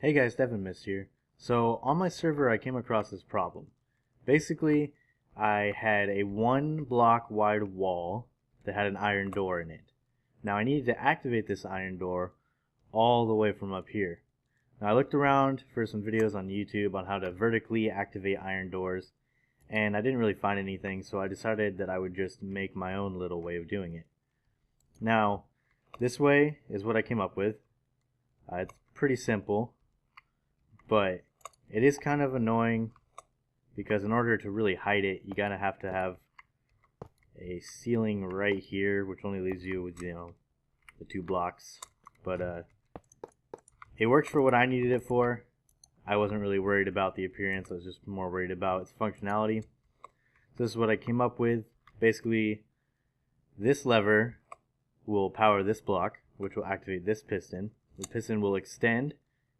Hey guys, Devin Mist here. So on my server I came across this problem. Basically, I had a 1 block wide wall that had an iron door in it. Now I needed to activate this iron door all the way from up here. Now I looked around for some videos on YouTube on how to vertically activate iron doors, and I didn't really find anything, so I decided that I would just make my own little way of doing it. Now, this way is what I came up with. It's pretty simple, but it is kind of annoying because in order to really hide it, you gotta have to have a ceiling right here, which only leaves you with, the 2 blocks. But it works for what I needed it for. I wasn't really worried about the appearance, I was just more worried about its functionality. So this is what I came up with. Basically, this lever will power this block, which will activate this piston. The piston will extend,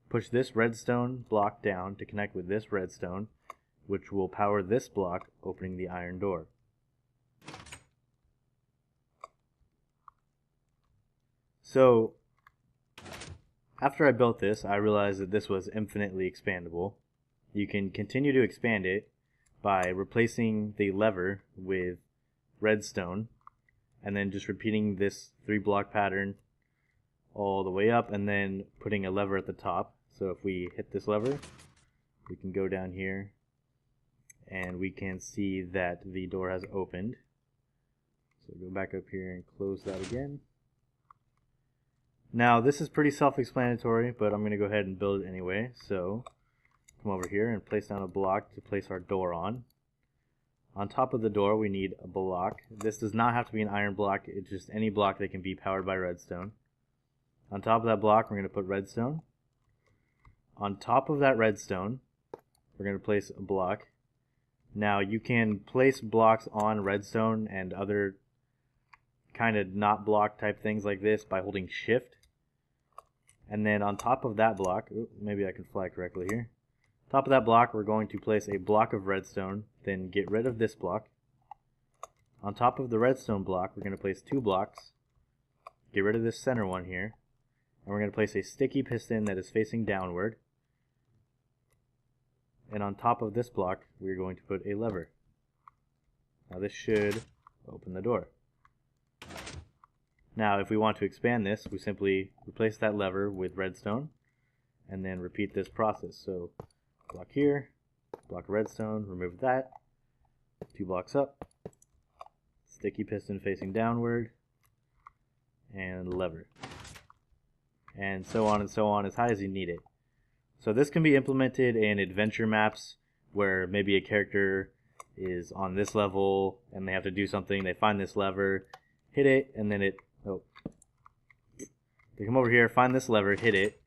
push this redstone block down to connect with this redstone, which will power this block, opening the iron door. So, after I built this, I realized that this was infinitely expandable. You can continue to expand it by replacing the lever with redstone, and then just repeating this 3-block pattern all the way up, and then putting a lever at the top. So if we hit this lever, we can go down here and we can see that the door has opened. So go back up here and close that again. Now this is pretty self-explanatory, but I'm going to go ahead and build it anyway. So come over here and place down a block to place our door on. On top of the door we need a block. This does not have to be an iron block, it's just any block that can be powered by redstone. On top of that block we're going to put redstone. On top of that redstone we're going to place a block. Now you can place blocks on redstone and other kind of not block type things like this by holding shift. And then on top of that block, maybe I can fly correctly here. Top of that block we're going to place a block of redstone, then get rid of this block. On top of the redstone block we're going to place 2 blocks, get rid of this center one here, and we're going to place a sticky piston that is facing downward. And on top of this block we're going to put a lever. Now this should open the door. Now if we want to expand this, we simply replace that lever with redstone and then repeat this process. So block here, block of redstone, remove that, 2 blocks up, sticky piston facing downward, and lever. And so on as high as you need it. So this can be implemented in adventure maps where maybe a character is on this level and they have to do something, they find this lever, hit it, and then they come over here, find this lever, hit it,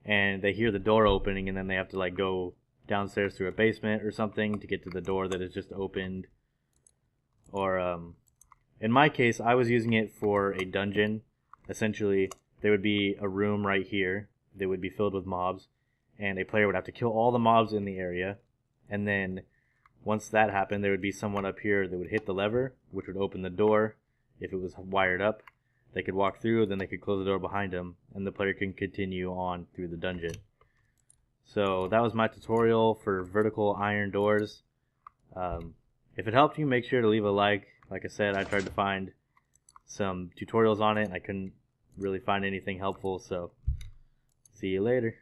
and they hear the door opening, and then they have to go downstairs through a basement or something to get to the door that is just opened. Or in my case I was using it for a dungeon. Essentially there would be a room right here that would be filled with mobs, and a player would have to kill all the mobs in the area, and then once that happened there would be someone up here that would hit the lever, which would open the door. If it was wired up, they could walk through, then they could close the door behind them, and the player can continue on through the dungeon. So that was my tutorial for vertical iron doors. If it helped you, make sure to leave a like. Like I said, I tried to find some tutorials on it and I couldn't really find anything helpful, so see you later.